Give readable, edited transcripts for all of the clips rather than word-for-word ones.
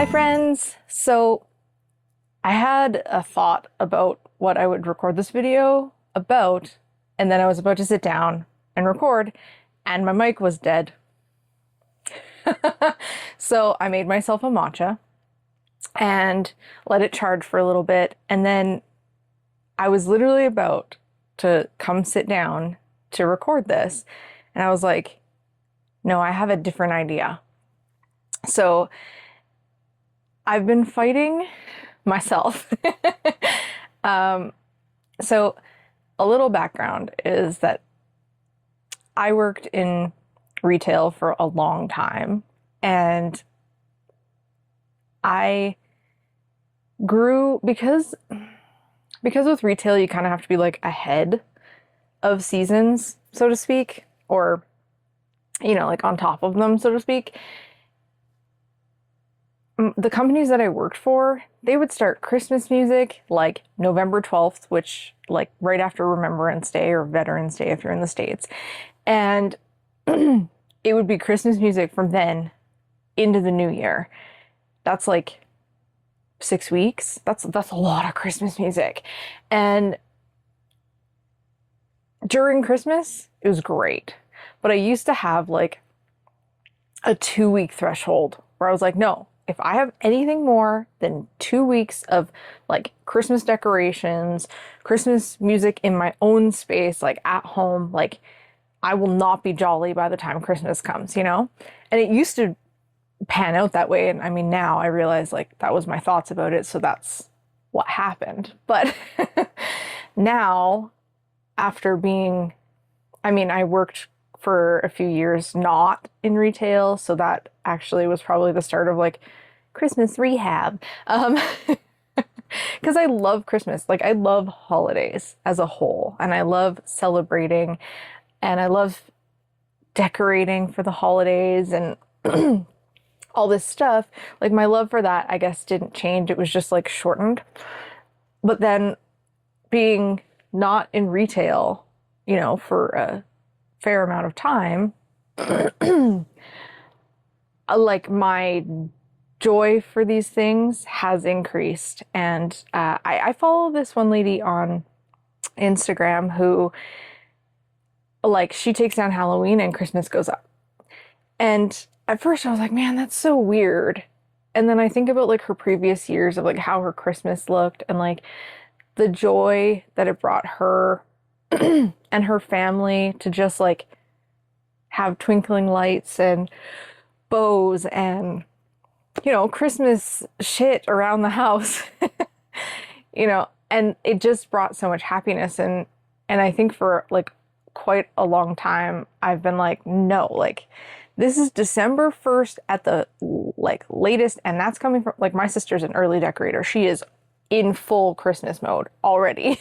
Hi friends! So I had a thought about what I would record this video about, and then I was about to sit down and record, and my mic was dead. So I made myself a matcha and let it charge for a little bit, and then I was literally about to come sit down to record this, and I was like, no, I have a different idea. So I've been fighting myself. So a little background is that I worked in retail for a long time, and I grew because with retail you kind of have to be like ahead of seasons, so to speak, or like on top of them, so to speak. The companies that I worked for, they would start Christmas music like November 12th, which like right after Remembrance Day or Veterans Day if you're in the States. And it would be Christmas music from then into the new year. That's like 6 weeks. That's a lot of Christmas music. And during Christmas, it was great. But I used to have like a 2-week threshold where I was like, no, if I have anything more than 2 weeks of like Christmas decorations, Christmas music in my own space, like at home, like I will not be jolly by the time Christmas comes, And it used to pan out that way. And I mean, now I realize like that was my thoughts about it. So that's what happened. But now, after I worked for a few years not in retail, so that actually was probably the start of like Christmas rehab. Because I love Christmas. Like I love holidays as a whole, and I love celebrating, and I love decorating for the holidays and all this stuff. Like my love for that, I guess, didn't change. It was just like shortened. But then being not in retail, for a fair amount of time, like my joy for these things has increased. And I follow this one lady on Instagram who, like, she takes down Halloween and Christmas goes up. And at first I was like, man, that's so weird. And then I think about like her previous years of like how her Christmas looked and like the joy that it brought her and her family to just like have twinkling lights and bows and Christmas shit around the house. And it just brought so much happiness. And I think for like quite a long time I've been like, no, like this is December 1st at the like latest, and that's coming from like my sister's an early decorator. She is in full Christmas mode already.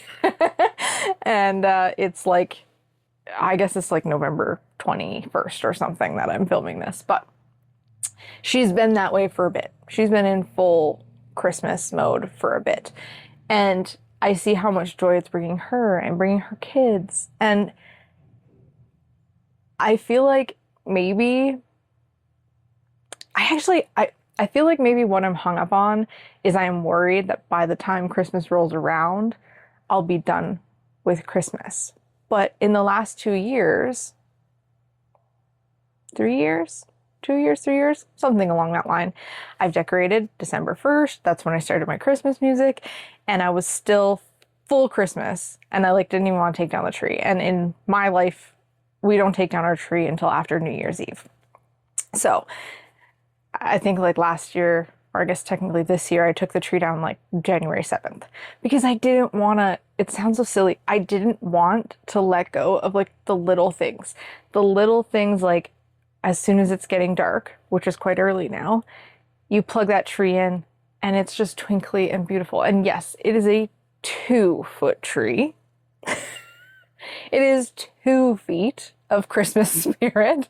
And it's like, I guess it's like November 21st or something that I'm filming this, but she's been that way for a bit. She's been in full Christmas mode for a bit. And I see how much joy it's bringing her and bringing her kids. And I feel like maybe, I feel like maybe what I'm hung up on is I am worried that by the time Christmas rolls around, I'll be done with Christmas. But in the last 2 years, 3 years, 2 years, 3 years, something along that line, I've decorated December 1st. That's when I started my Christmas music, and I was still full Christmas, and I like didn't even want to take down the tree. And in my life, we don't take down our tree until after New Year's Eve. So I think like last year, or I guess technically this year, I took the tree down like January 7th because I didn't want to, it sounds so silly, I didn't want to let go of like the little things. The little things like as soon as it's getting dark, which is quite early now, you plug that tree in and it's just twinkly and beautiful. And yes, it is a 2-foot tree. It is 2 feet of Christmas spirit.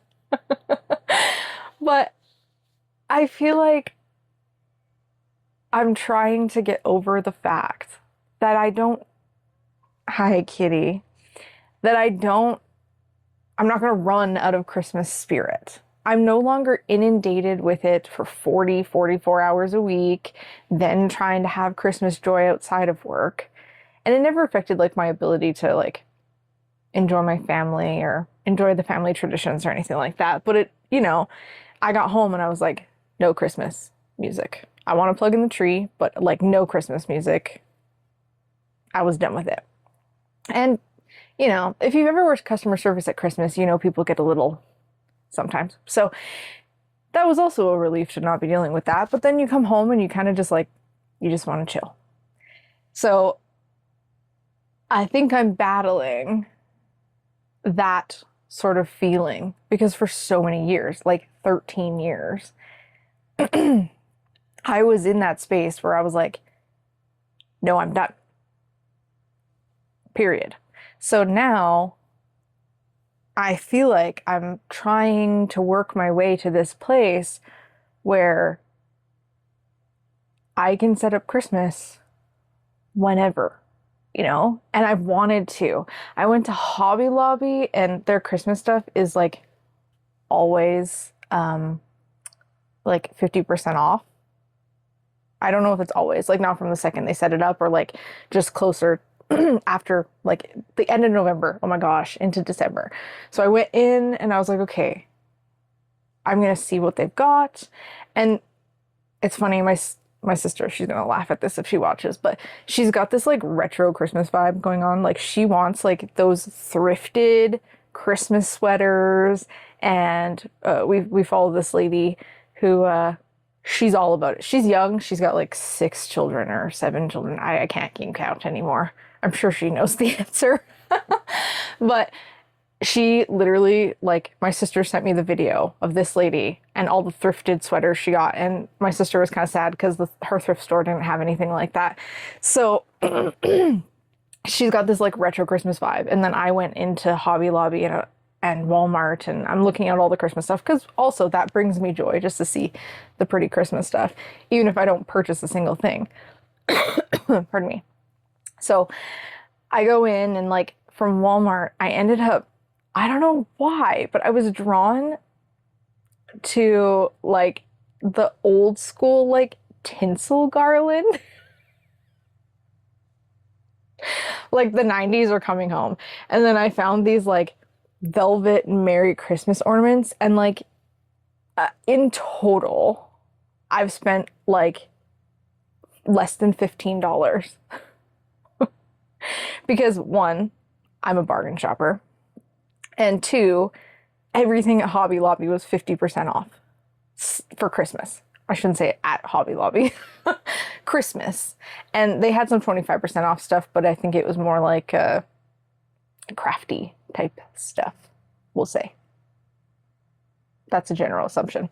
But I feel like I'm trying to get over the fact that I don't, hi kitty, that I'm not going to run out of Christmas spirit. I'm no longer inundated with it for 40, 44 hours a week, then trying to have Christmas joy outside of work. And it never affected like my ability to like enjoy my family or enjoy the family traditions or anything like that. But I got home and I was like, no Christmas music. I want to plug in the tree, but like no Christmas music. I was done with it. And, if you've ever worked customer service at Christmas, people get a little sometimes. So that was also a relief to not be dealing with that. But then you come home and you kind of just like, you just want to chill. So I think I'm battling that sort of feeling because for so many years, like 13 years, I was in that space where I was like, no, I'm done. Period. So now I feel like I'm trying to work my way to this place where I can set up Christmas whenever, and I've wanted to. I went to Hobby Lobby and their Christmas stuff is like always like 50% off. I don't know if it's always, like not from the second they set it up or like just closer after like the end of November, oh my gosh, into December. So I went in and I was like, okay, I'm gonna see what they've got. And it's funny, my sister, she's gonna laugh at this if she watches, but she's got this like retro Christmas vibe going on. Like she wants like those thrifted Christmas sweaters, and we follow this lady who she's all about it. She's young, she's got like 6 children or 7 children. I can't keep count anymore. I'm sure she knows the answer. But she literally, like, my sister sent me the video of this lady and all the thrifted sweaters she got. And my sister was kind of sad because her thrift store didn't have anything like that. So she's got this like retro Christmas vibe. And then I went into Hobby Lobby and Walmart and I'm looking at all the Christmas stuff because also that brings me joy just to see the pretty Christmas stuff, even if I don't purchase a single thing. Pardon me. So I go in and like from Walmart, I ended up, I don't know why, but I was drawn to like the old school like tinsel garland. Like the 90s are coming home. And then I found these like velvet Merry Christmas ornaments and like in total I've spent like less than $15. Because 1, I'm a bargain shopper, and 2, everything at Hobby Lobby was 50% off for Christmas. I shouldn't say at Hobby Lobby. Christmas. And they had some 25% off stuff, but I think it was more like crafty type stuff, we'll say. That's a general assumption.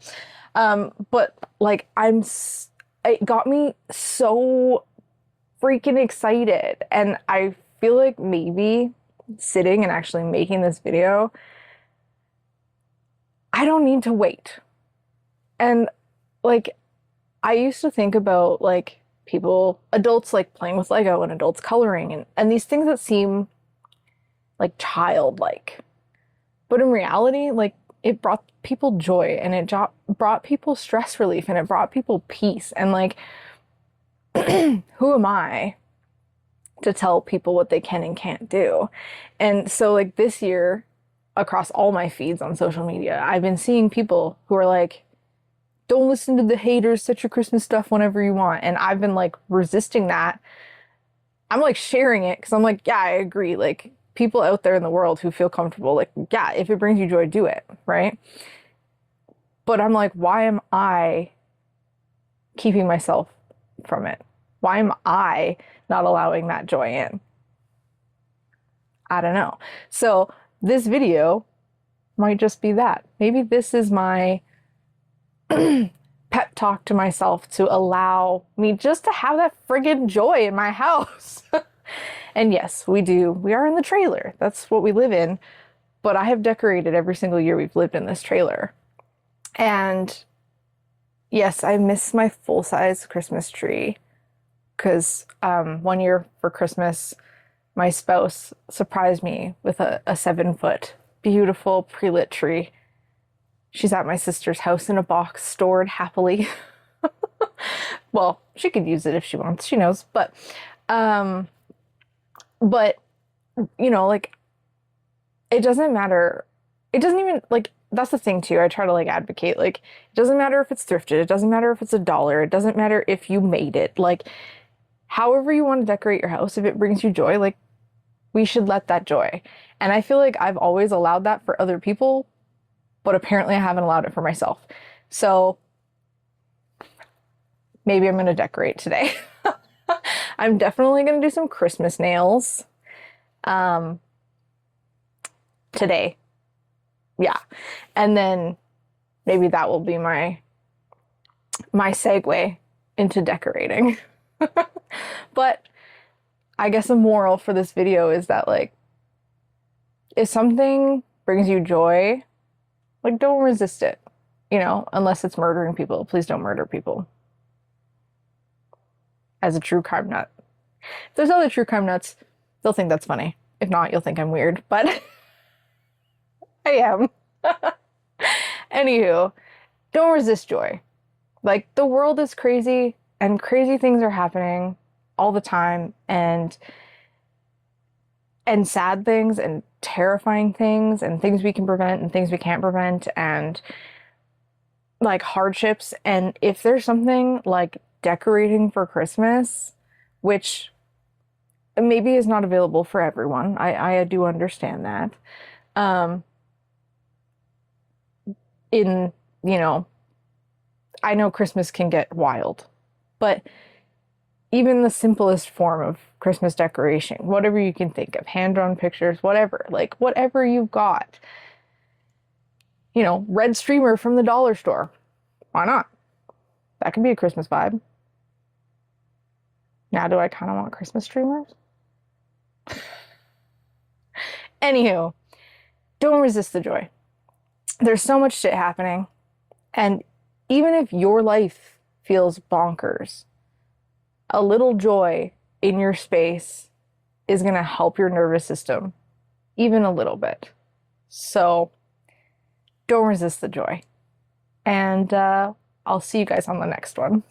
But like it got me so freaking excited. And I feel like maybe sitting and actually making this video, I don't need to wait. And like, I used to think about like adults like playing with Lego and adults coloring and these things that seem like childlike. But in reality, like it brought people joy and it brought people stress relief and it brought people peace. And like, who am I to tell people what they can and can't do? And so like this year, across all my feeds on social media, I've been seeing people who are like, don't listen to the haters, set your Christmas stuff whenever you want. And I've been like resisting that. I'm like sharing it because I'm like, yeah, I agree. Like people out there in the world who feel comfortable, like, yeah, if it brings you joy, do it, right? But I'm like, why am I keeping myself from it? Why am I not allowing that joy in? I don't know. So this video might just be that. Maybe this is my pep talk to myself to allow me just to have that friggin' joy in my house. And yes, we do. We are in the trailer. That's what we live in. But I have decorated every single year we've lived in this trailer. And yes, I miss my full-size Christmas tree. Because one year for Christmas, my spouse surprised me with a 7-foot beautiful pre-lit tree. She's at my sister's house in a box, stored happily. Well, she could use it if she wants, she knows. Um, but like it doesn't matter. It doesn't even like that's the thing too. I try to like advocate like it doesn't matter if it's thrifted. It doesn't matter if it's $1. It doesn't matter if you made it. Like however you want to decorate your house, if it brings you joy, like we should let that joy. And I feel like I've always allowed that for other people, but apparently I haven't allowed it for myself. So maybe I'm going to decorate today. I'm definitely going to do some Christmas nails today. Yeah. And then maybe that will be my segue into decorating. But I guess a moral for this video is that like if something brings you joy, like don't resist it, unless it's murdering people. Please don't murder people. As a true crime nut. If there's other true crime nuts, they'll think that's funny. If not, you'll think I'm weird, but I am. Anywho, don't resist joy. Like the world is crazy and crazy things are happening all the time and sad things and terrifying things and things we can prevent and things we can't prevent and like hardships. And if there's something like decorating for Christmas, which maybe is not available for everyone, I do understand that. I know Christmas can get wild, but even the simplest form of Christmas decoration, whatever you can think of, hand-drawn pictures, whatever, like whatever you've got, red streamer from the dollar store. Why not? That could be a Christmas vibe. Now, do I kind of want Christmas streamers? Anywho, don't resist the joy. There's so much shit happening. And even if your life feels bonkers, a little joy in your space is going to help your nervous system even a little bit. So don't resist the joy. And I'll see you guys on the next one.